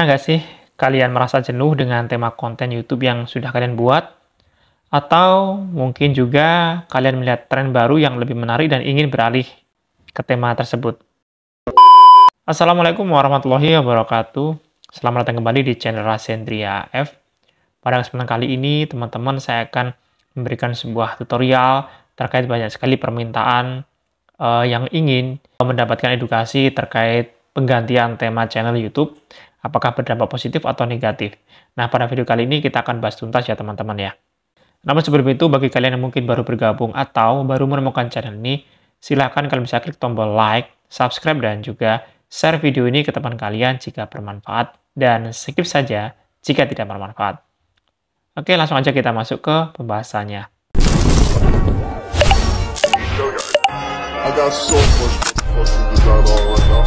Pernah nggak sih kalian merasa jenuh dengan tema konten YouTube yang sudah kalian buat? Atau mungkin juga kalian melihat tren baru yang lebih menarik dan ingin beralih ke tema tersebut? Assalamualaikum warahmatullahi wabarakatuh. Selamat datang kembali di channel Rasendria F. Pada kesempatan kali ini, teman-teman, saya akan memberikan sebuah tutorial terkait banyak sekali permintaan yang ingin mendapatkan edukasi terkait penggantian tema channel YouTube, apakah berdampak positif atau negatif. Nah, pada video kali ini kita akan bahas tuntas ya teman-teman ya. Namun sebelum itu, bagi kalian yang mungkin baru bergabung atau baru menemukan channel ini, silahkan kalian bisa klik tombol like, subscribe, dan juga share video ini ke teman kalian jika bermanfaat, dan skip saja jika tidak bermanfaat. Oke, langsung aja kita masuk ke pembahasannya. I got so much fucking design on right now.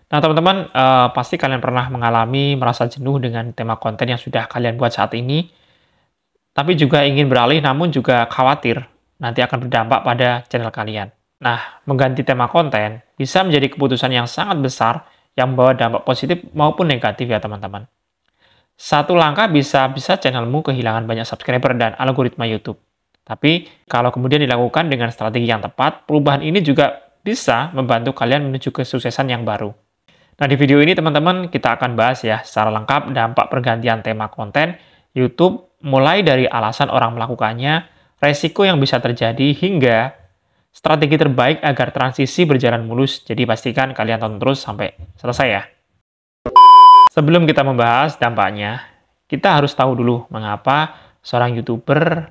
Nah, teman-teman, pasti kalian pernah mengalami merasa jenuh dengan tema konten yang sudah kalian buat saat ini, tapi juga ingin beralih namun juga khawatir nanti akan berdampak pada channel kalian. Nah, mengganti tema konten bisa menjadi keputusan yang sangat besar yang membawa dampak positif maupun negatif ya teman-teman. Satu langkah bisa channelmu kehilangan banyak subscriber dan algoritma YouTube. Tapi kalau kemudian dilakukan dengan strategi yang tepat, perubahan ini juga bisa membantu kalian menuju kesuksesan yang baru. Nah, di video ini teman-teman kita akan bahas ya secara lengkap dampak pergantian tema konten YouTube, mulai dari alasan orang melakukannya, resiko yang bisa terjadi, hingga strategi terbaik agar transisi berjalan mulus. Jadi pastikan kalian tonton terus sampai selesai ya. Sebelum kita membahas dampaknya, kita harus tahu dulu mengapa seorang YouTuber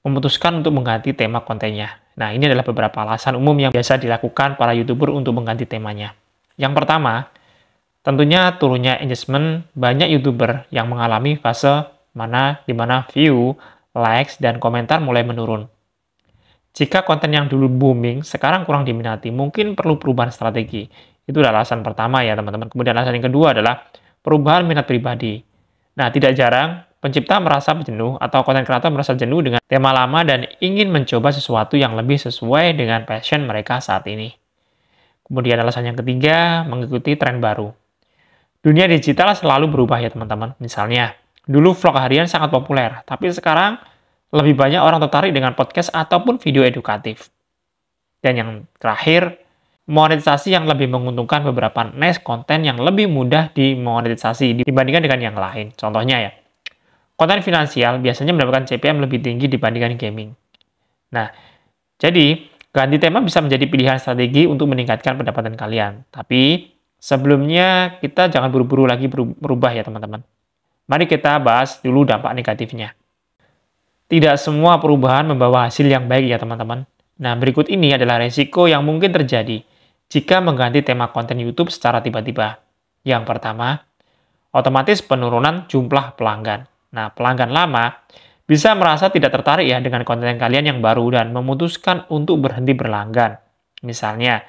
memutuskan untuk mengganti tema kontennya. Nah, ini adalah beberapa alasan umum yang biasa dilakukan para YouTuber untuk mengganti temanya. Yang pertama, tentunya turunnya engagement. Banyak YouTuber yang mengalami fase di mana view, likes, dan komentar mulai menurun. Jika konten yang dulu booming, sekarang kurang diminati, mungkin perlu perubahan strategi. Itu adalah alasan pertama ya teman-teman. Kemudian alasan yang kedua adalah perubahan minat pribadi. Nah, tidak jarang pencipta merasa jenuh atau konten kreator merasa jenuh dengan tema lama dan ingin mencoba sesuatu yang lebih sesuai dengan passion mereka saat ini. Kemudian alasan yang ketiga, mengikuti tren baru. Dunia digital selalu berubah ya teman-teman. Misalnya, dulu vlog harian sangat populer, tapi sekarang lebih banyak orang tertarik dengan podcast ataupun video edukatif. Dan yang terakhir, monetisasi yang lebih menguntungkan beberapa niche konten yang lebih mudah dimonetisasi dibandingkan dengan yang lain. Contohnya ya, konten finansial biasanya mendapatkan CPM lebih tinggi dibandingkan gaming. Nah, jadi ganti tema bisa menjadi pilihan strategi untuk meningkatkan pendapatan kalian. Tapi sebelumnya kita jangan buru-buru lagi berubah ya teman-teman. Mari kita bahas dulu dampak negatifnya. Tidak semua perubahan membawa hasil yang baik ya teman-teman. Nah, berikut ini adalah resiko yang mungkin terjadi jika mengganti tema konten YouTube secara tiba-tiba. Yang pertama, otomatis penurunan jumlah pelanggan. Nah, pelanggan lama bisa merasa tidak tertarik ya dengan konten kalian yang baru dan memutuskan untuk berhenti berlanggan. Misalnya,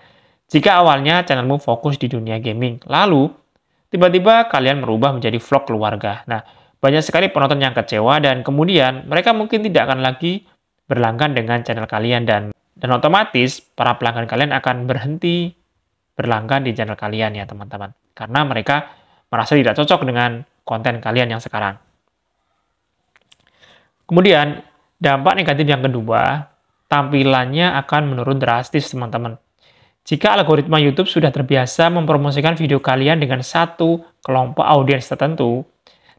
jika awalnya channelmu fokus di dunia gaming, lalu tiba-tiba kalian merubah menjadi vlog keluarga. Nah, banyak sekali penonton yang kecewa dan kemudian mereka mungkin tidak akan lagi berlangganan dengan channel kalian dan otomatis para pelanggan kalian akan berhenti berlangganan di channel kalian ya teman-teman. Karena mereka merasa tidak cocok dengan konten kalian yang sekarang. Kemudian, dampak negatif yang kedua, tampilannya akan menurun drastis teman-teman. Jika algoritma YouTube sudah terbiasa mempromosikan video kalian dengan satu kelompok audiens tertentu,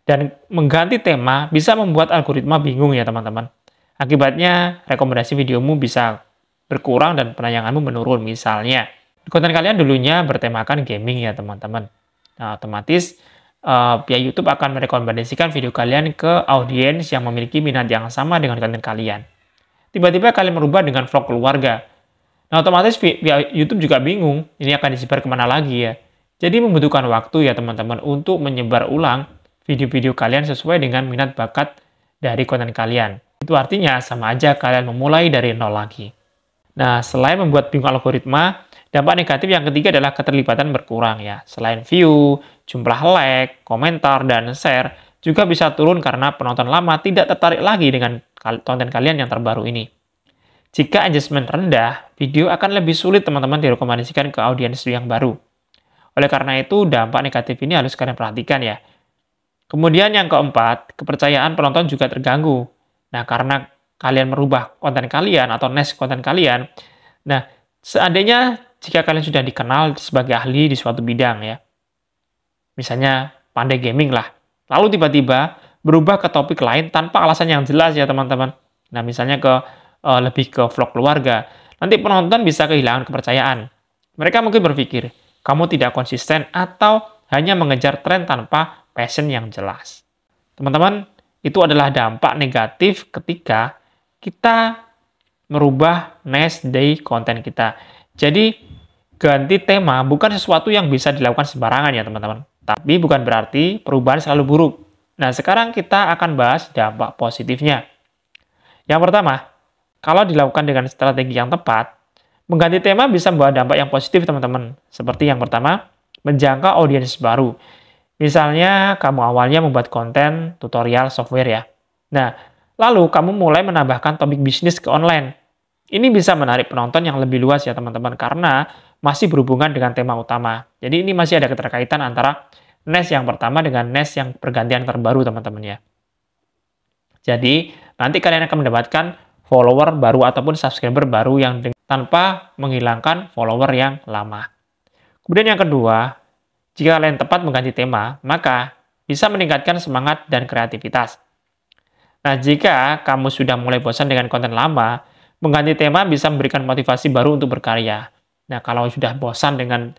dan mengganti tema bisa membuat algoritma bingung ya teman-teman. Akibatnya, rekomendasi videomu bisa berkurang dan penayanganmu menurun. Misalnya, konten kalian dulunya bertemakan gaming ya teman-teman. Nah, otomatis pihak YouTube akan merekomendasikan video kalian ke audiens yang memiliki minat yang sama dengan konten kalian. Tiba-tiba kalian merubah dengan vlog keluarga. Nah, otomatis pihak YouTube juga bingung, ini akan disebar kemana lagi ya. Jadi membutuhkan waktu ya teman-teman untuk menyebar ulang video-video kalian sesuai dengan minat bakat dari konten kalian. Itu artinya sama aja kalian memulai dari nol lagi. Nah, selain membuat bingung algoritma, dampak negatif yang ketiga adalah keterlibatan berkurang ya. Selain view, jumlah like, komentar, dan share juga bisa turun karena penonton lama tidak tertarik lagi dengan konten kalian yang terbaru ini. Jika engagement rendah, video akan lebih sulit teman-teman direkomendasikan ke audiens yang baru. Oleh karena itu, dampak negatif ini harus kalian perhatikan ya. Kemudian yang keempat, kepercayaan penonton juga terganggu. Nah, karena kalian merubah konten kalian atau niche konten kalian, nah, seandainya jika kalian sudah dikenal sebagai ahli di suatu bidang ya, misalnya pandai gaming lah, lalu tiba-tiba berubah ke topik lain tanpa alasan yang jelas ya teman-teman. Nah, misalnya lebih ke vlog keluarga, nanti penonton bisa kehilangan kepercayaan. Mereka mungkin berpikir, kamu tidak konsisten atau hanya mengejar tren tanpa passion yang jelas. Teman-teman, itu adalah dampak negatif ketika kita merubah niche dari konten kita. Jadi, ganti tema bukan sesuatu yang bisa dilakukan sembarangan ya teman-teman. Tapi bukan berarti perubahan selalu buruk. Nah, sekarang kita akan bahas dampak positifnya. Yang pertama, kalau dilakukan dengan strategi yang tepat, mengganti tema bisa membawa dampak yang positif teman-teman. Seperti yang pertama, menjangkau audiens baru. Misalnya, kamu awalnya membuat konten tutorial software ya. Nah, lalu kamu mulai menambahkan topik bisnis ke online. Ini bisa menarik penonton yang lebih luas ya teman-teman, karena masih berhubungan dengan tema utama. Jadi ini masih ada keterkaitan antara niche yang pertama dengan niche yang pergantian terbaru teman-teman ya. Jadi, nanti kalian akan mendapatkan follower baru ataupun subscriber baru yang tanpa menghilangkan follower yang lama. Kemudian yang kedua, jika kalian tepat mengganti tema, maka bisa meningkatkan semangat dan kreativitas. Nah, jika kamu sudah mulai bosan dengan konten lama, mengganti tema bisa memberikan motivasi baru untuk berkarya. Nah, kalau sudah bosan dengan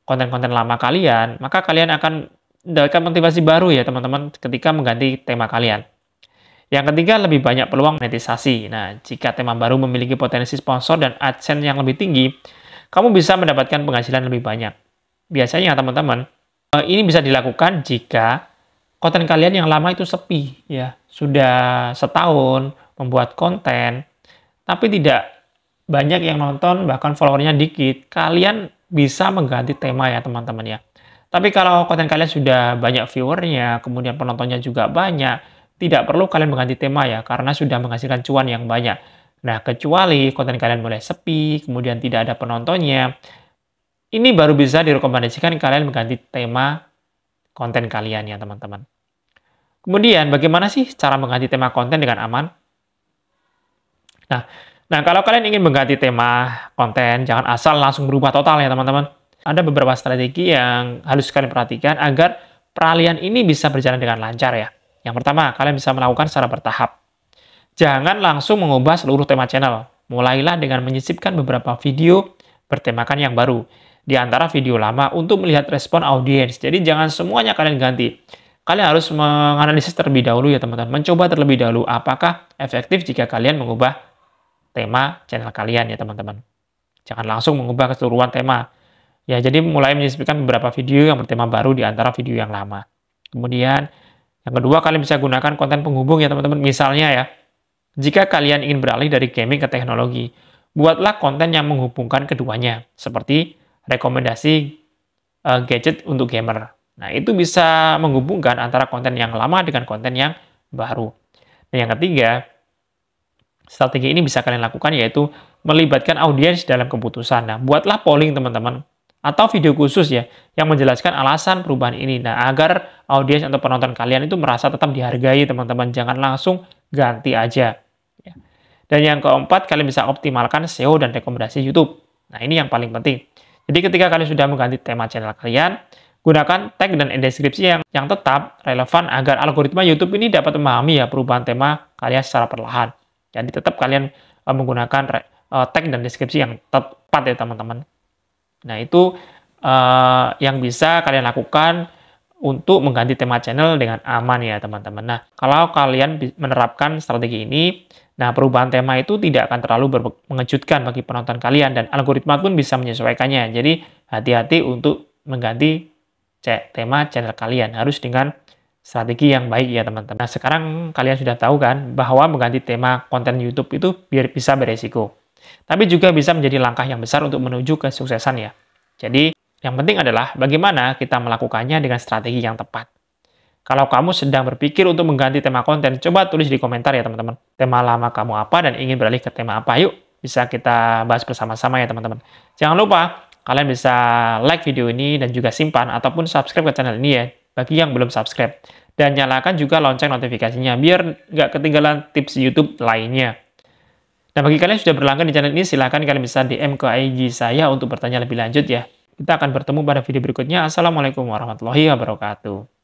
konten-konten lama kalian, maka kalian akan mendapatkan motivasi baru ya teman-teman ketika mengganti tema kalian. Yang ketiga, lebih banyak peluang monetisasi. Nah, jika tema baru memiliki potensi sponsor dan AdSense yang lebih tinggi, kamu bisa mendapatkan penghasilan lebih banyak. Biasanya teman-teman, ini bisa dilakukan jika konten kalian yang lama itu sepi ya, sudah setahun membuat konten, tapi tidak banyak yang nonton, bahkan followernya dikit. Kalian bisa mengganti tema ya teman-teman ya. Tapi kalau konten kalian sudah banyak viewernya, kemudian penontonnya juga banyak, tidak perlu kalian mengganti tema ya, karena sudah menghasilkan cuan yang banyak. Nah, kecuali konten kalian mulai sepi, kemudian tidak ada penontonnya, ini baru bisa direkomendasikan kalian mengganti tema konten kalian ya teman-teman. Kemudian bagaimana sih cara mengganti tema konten dengan aman? Nah, kalau kalian ingin mengganti tema konten, jangan asal langsung berubah total ya teman-teman. Ada beberapa strategi yang harus kalian perhatikan agar peralihan ini bisa berjalan dengan lancar ya. Yang pertama, kalian bisa melakukan secara bertahap. Jangan langsung mengubah seluruh tema channel. Mulailah dengan menyisipkan beberapa video bertemakan yang baru di antara video lama untuk melihat respon audiens. Jadi jangan semuanya kalian ganti. Kalian harus menganalisis terlebih dahulu ya teman-teman. Mencoba terlebih dahulu apakah efektif jika kalian mengubah tema channel kalian ya teman-teman. Jangan langsung mengubah keseluruhan tema. Ya, jadi mulai menyisipkan beberapa video yang bertema baru di antara video yang lama. Kemudian yang kedua, kalian bisa gunakan konten penghubung ya teman-teman. Misalnya ya, jika kalian ingin beralih dari gaming ke teknologi, buatlah konten yang menghubungkan keduanya, seperti rekomendasi gadget untuk gamer. Nah, itu bisa menghubungkan antara konten yang lama dengan konten yang baru. Dan yang ketiga, strategi ini bisa kalian lakukan yaitu melibatkan audiens dalam keputusan. Nah, buatlah polling teman-teman atau video khusus ya yang menjelaskan alasan perubahan ini. Nah, agar audiens atau penonton kalian itu merasa tetap dihargai teman-teman. Jangan langsung ganti aja. Ya. Dan yang keempat, kalian bisa optimalkan SEO dan rekomendasi YouTube. Nah, ini yang paling penting. Jadi ketika kalian sudah mengganti tema channel kalian, gunakan tag dan deskripsi yang tetap relevan agar algoritma YouTube ini dapat memahami ya perubahan tema kalian secara perlahan. Jadi tetap kalian menggunakan tag dan deskripsi yang tepat ya teman-teman. Nah, itu yang bisa kalian lakukan untuk mengganti tema channel dengan aman ya teman-teman. Nah, kalau kalian menerapkan strategi ini, nah perubahan tema itu tidak akan terlalu mengejutkan bagi penonton kalian dan algoritma pun bisa menyesuaikannya. Jadi hati-hati untuk mengganti tema channel kalian, harus dengan strategi yang baik ya teman-teman. Nah, sekarang kalian sudah tahu kan bahwa mengganti tema konten YouTube itu bisa beresiko. Tapi juga bisa menjadi langkah yang besar untuk menuju kesuksesan ya. Jadi yang penting adalah bagaimana kita melakukannya dengan strategi yang tepat. Kalau kamu sedang berpikir untuk mengganti tema konten, coba tulis di komentar ya teman-teman. Tema lama kamu apa dan ingin beralih ke tema apa? Yuk, bisa kita bahas bersama-sama ya teman-teman. Jangan lupa, kalian bisa like video ini dan juga simpan ataupun subscribe ke channel ini ya, bagi yang belum subscribe. Dan nyalakan juga lonceng notifikasinya, biar nggak ketinggalan tips YouTube lainnya. Nah, bagi kalian yang sudah berlangganan di channel ini, silahkan kalian bisa DM ke IG saya untuk bertanya lebih lanjut ya. Kita akan bertemu pada video berikutnya. Assalamualaikum warahmatullahi wabarakatuh.